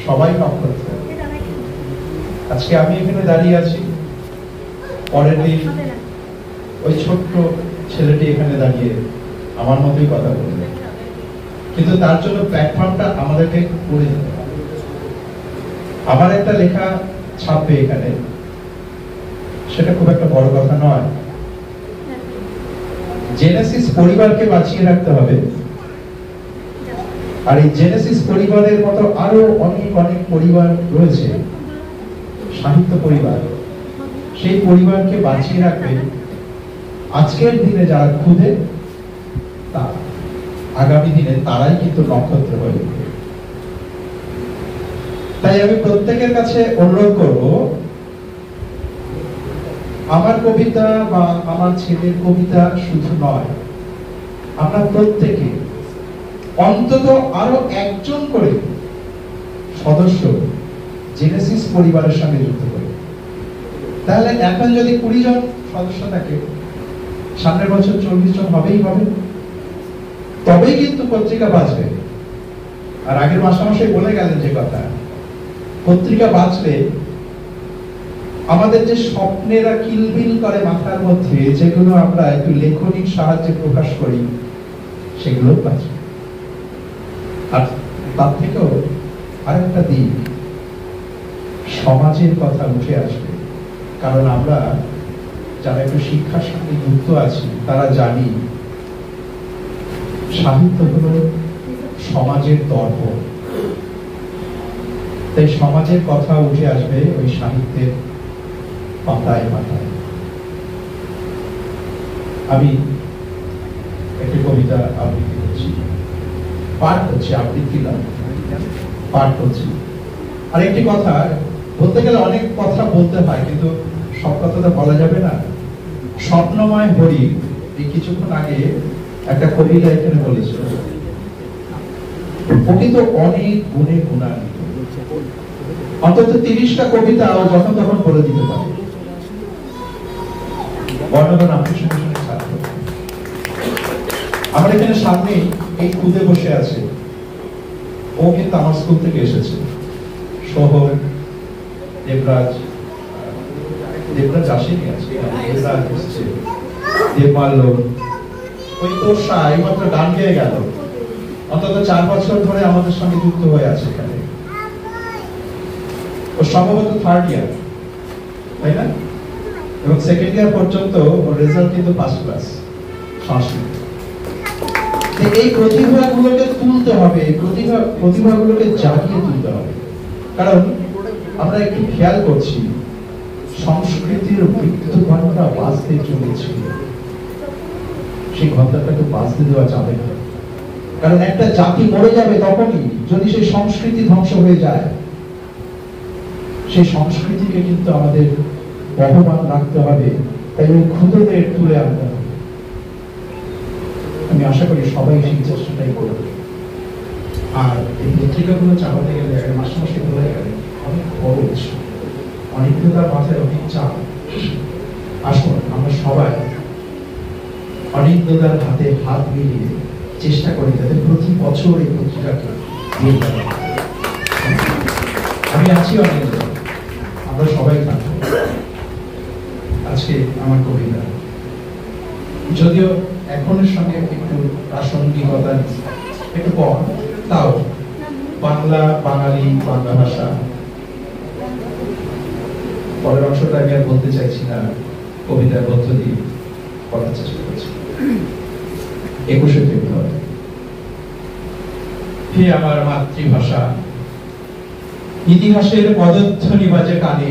সবাই নক্ষত্র। আজকে আমি এখানে দাঁড়িয়ে আছি, পরের দিন ওই ছোট্ট ছেলেটি এখানে দাঁড়িয়ে আমার মতোই কথা বলবে, কিন্তু তার জন্য প্ল্যাটফর্মটা আমাদেরকে করে দিতে হবে। আমার একটা লেখা ছাপবে এখানে, সেটা খুব একটা বড় কথা নয়। জেনেসিস পরিবারকে বাঁচিয়ে রাখতে হবে, আর এই জেনেসিস পরিবারের মতো আরো অনেক অনেক পরিবার রয়েছে, সাহিত্য পরিবার। সেই পরিবারকে বাঁচিয়ে রাখবে আজকের দিনে যারা খুদে, তা আগামী দিনে তারাই কিন্তু নক্ষত্র হয়ে উঠবে। তাই আমি প্রত্যেকের কাছে অনুরোধ করব, আমার কবিতা বা আমার ছেলের কবিতা শুধু নয়, আমরা প্রত্যেকে অন্তত আরো একজন করে সদস্য জেনেসিস পরিবারের সঙ্গে যুক্ত করি। তাহলে এখন যদি 20 জন সদস্য থাকে, সামনের বছর 40 জন হবেই হবে, তবেই কিন্তু পত্রিকা বাঁচবে। আর আগের মাস্টারমশাই বলে গেলেন যে কথা, পত্রিকা বাঁচলে আমাদের যে স্বপ্নেরা কিলবিল করে মাথার মধ্যে, যেগুলো আমরা একটু লেখনির সাহায্যে প্রকাশ করি, সেগুলো বাঁচবে। আর তার থেকেও আরেকটা দিক, সমাজের কথা উঠে আসবে। কারণ আমরা যারা একটু শিক্ষার সঙ্গে যুক্ত আছি, তারা জানি সাহিত্য হলো সমাজের দর্পণ। তাই সমাজের কথা উঠে আসবে ওই সাহিত্যের পাতায় পাতায়। আমি একটি কবিতা আবৃত্তি করছি, পাঠ করছি, আবৃত্তি না, পাঠ করছি। আর একটি কথা বলতে গেলে অনেক কথা বলতে হয়, কিন্তু সব কথা তো বলা যাবে না। স্বপ্নময় হরি এই কিছুক্ষণ আগে একটা কবিতা এখানে বলেছিল, ও কিন্তু অনেক গুণে গুণান্বিত, অন্তত 30টা কবিতা ও যখন তখন বলে দিতে পারে। বর্ণনা আপনি শুনে শুনে ছাত্র। আমার এখানে সামনে এই খুদে বসে আছে, ও কিন্তু আমার স্কুল থেকে এসেছে। শহর দেবরাজ, দেবরাজ আসেনি আজকে, দেবরাজ এসেছে, দেবমাল্য, ওই তোষা এইমাত্র গান গেয়ে গেল। অন্তত 4 বছর ধরে আমাদের সঙ্গে যুক্ত হয়ে আছে এখানে। ও সম্ভবত 3rd ইয়ার, তাই না? এবং 2nd ইয়ার পর্যন্ত ওর রেজাল্ট কিন্তু 1st ক্লাস সংস্কৃত। এই প্রতিভাগুলোকে তুলতে হবে, প্রতিভাগুলোকে জাগিয়ে তুলতে হবে। কারণ আমরা একটু খেয়াল করছি, সংস্কৃতির মৃত্যু ঘন্টা বাজতে চলেছে, সেই ঘন্টাটাকে বাজতে দেওয়া যাবে না। কারণ একটা জাতি মরে যাবে তখনই যদি সেই সংস্কৃতি ধ্বংস হয়ে যায়। সেই সংস্কৃতিকে কিন্তু আমাদের বহমান রাখতে হবে, তাই ওই ক্ষুদ্রদের তুলে আনতে হবে। আমি আশা করি সবাই সেই চেষ্টাটাই করবে। আর এই পত্রিকাগুলো চালাতে গেলে মাস্টারমশাই বলে গেলে অনেক খরচ, অনেকটা মাথায় অনেক চাপ। আসুন আমরা সবাই অনেকদার হাতে হাত মিলিয়ে চেষ্টা করি যাতে প্রতি বছর এই পত্রিকাকে দিয়ে দেওয়া। আমি আছি অনেক, আমরা সবাই থাকবো। আজকে আমার কবিতা যদিও এখনের সঙ্গে একটু প্রাসঙ্গিকতা একটু কম, তাও বাংলা, বাঙালি, বাংলা ভাষা। পরের অংশটা আমি আর বলতে চাইছি না, কবিতার মধ্য দিয়ে বলার চেষ্টা করছি। 21শে ফেব্রুয়ারি। হে আমার মাতৃভাষা, ইতিহাসের পদধ্বনি বাজে কানে,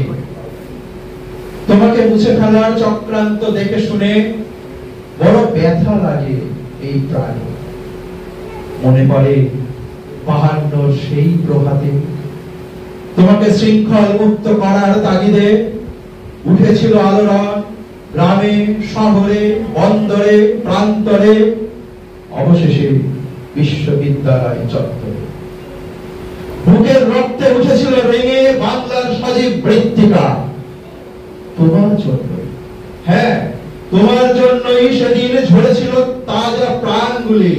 তোমাকে মুছে ফেলার চক্রান্ত দেখে শুনে বড় ব্যথা লাগে এই প্রাণে। মনে পড়ে 52 সেই প্রভাতে তোমাকে শৃঙ্খল মুক্ত করার তাগিদে উঠেছিল আলোড়ন, গ্রামে, শহরে, বন্দরে, প্রান্তরে, অবশেষে বিশ্ববিদ্যালয় চত্বরে। বুকের রক্তে উঠেছিল রেঙে বাংলার সজীব মৃত্তিকা। তোমার জন্য, হ্যাঁ তোমার জন্যই সেদিন ঝরেছিল তাজা প্রাণগুলি,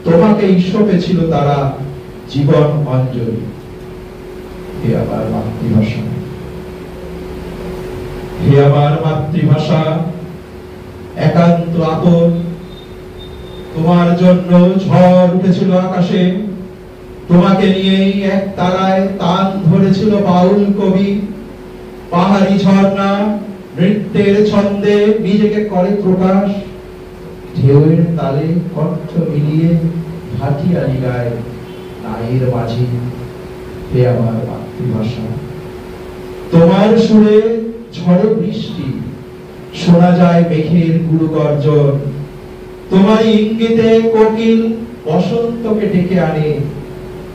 তোমাকেই সঁপেছিল তারা জীবন অঞ্জলি। হে আমার মাতৃভাষা, হে আমার মাতৃভাষা, একান্ত আপন। তোমার জন্য ঝড় উঠেছিল আকাশে, তোমাকে নিয়েই এক তারায় তান ধরেছিল বাউল কবি। পাহাড়ি ঝর্ণা নৃত্যের ছন্দে নিজেকে করে প্রকাশ, ঢেউয়ের তালে কণ্ঠ মিলিয়ে ভাটিয়ালি গায় নায়ের মাঝি। হে আমার মাতৃভাষা, তোমার সুরে ঝড়ে বৃষ্টি, শোনা যায় মেঘের গুরু গর্জন। তোমার ইঙ্গিতে কোকিল বসন্তকে ডেকে আনে,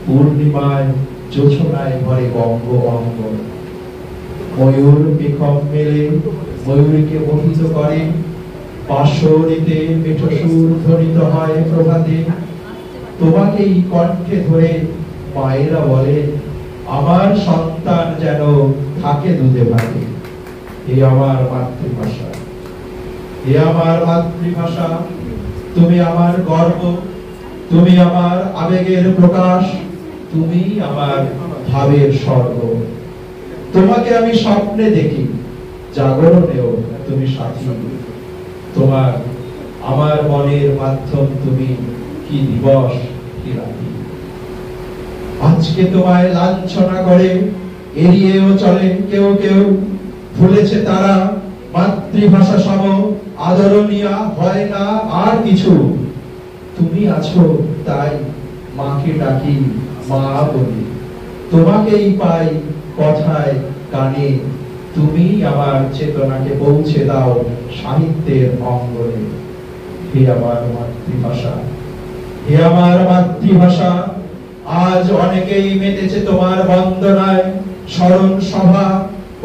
পূর্ণিমায় জোছনায় ভরে বঙ্গ অঙ্গ। ময়ূর পেখম মেলে ময়ূরীকে মোহিত করে, পাশরিতে মিঠো সুর ধ্বনিত হয় প্রভাতে। তোমাকেই কণ্ঠে ধরে মায়েরা বলে, আমার সন্তান যেন থাকে দুধে ভাতে। হে আমার মাতৃভাষা, হে আমার মাতৃভাষা, তুমি আমার গর্ব, তুমি আমার আবেগের প্রকাশ, তুমি আমার ভাবের স্বর্গ। তোমাকে আমি স্বপ্নে দেখি, জাগরণেও তুমি সাথী। তোমার আমার মনের মাধ্যম তুমি, কি দিবস কি রাতি। আজকে তোমায় লাঞ্ছনা করে এড়িয়েও চলে কেউ কেউ, ভুলেছে তারা মাতৃভাষা সম আদরণীয় হয় না আর কিছু। তুমি আছো তাই মাকে ডাকি, মা বলি, তোমাকেই পাই কথায় গানে। তুমি আমার চেতনাকে পৌঁছে দাও সাহিত্যের অঙ্গনে। হে আমার মাতৃভাষা, হে আমার মাতৃভাষা, আজ অনেকেই মেতেছে তোমার বন্দনায়। স্মরণ সভা,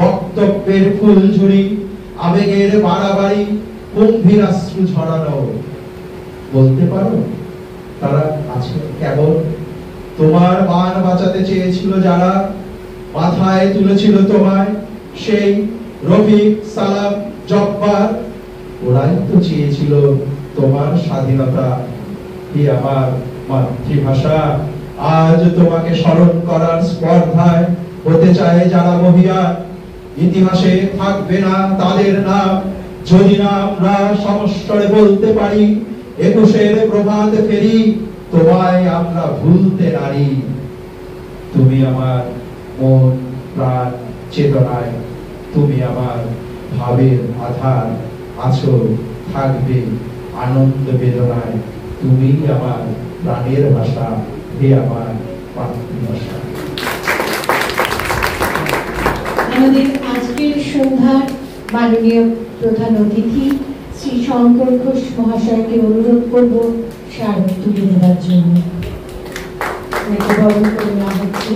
বক্তব্যের ফুলঝুরি, আবেগের বাড়াবাড়ি, গম্ভীরাশ্রু ঝরানো। বলতে পারো তারা আছে কেবল? তোমার মান বাঁচাতে চেয়েছিল যারা, মাথায় তুলেছিল তোমায়, সেই রফিক, সালাম, জব্বার, ওরাই তো চেয়েছিল তোমার স্বাধীনতা। হে আমার মাতৃভাষা, আজ তোমাকে স্মরণ করার স্পর্ধায় হতে চায় যারা মহিয়ান, ইতিহাসে থাকবে না তাদের নাম যদি না আমরা সমস্বরে বলতে পারি, ২১-এর প্রভাত ফেরি, তোমায় আমরা ভুলতে নারি। তুমি আমার মন প্রাণ চেতনায়, তুমি আমার ভাবের আধার, আছো থাকবে আনন্দ বেদনায়। তুমি আমার প্রাণের ভাষা, হে আমার মাতৃভাষা। আমাদের আজকের সন্ধ্যার মাননীয় প্রধান অতিথি শ্রী শঙ্কর ঘোষ মহাশয়কে অনুরোধ করব স্মারক তুলে দেওয়ার জন্য। বরণ করে নেওয়া হচ্ছে।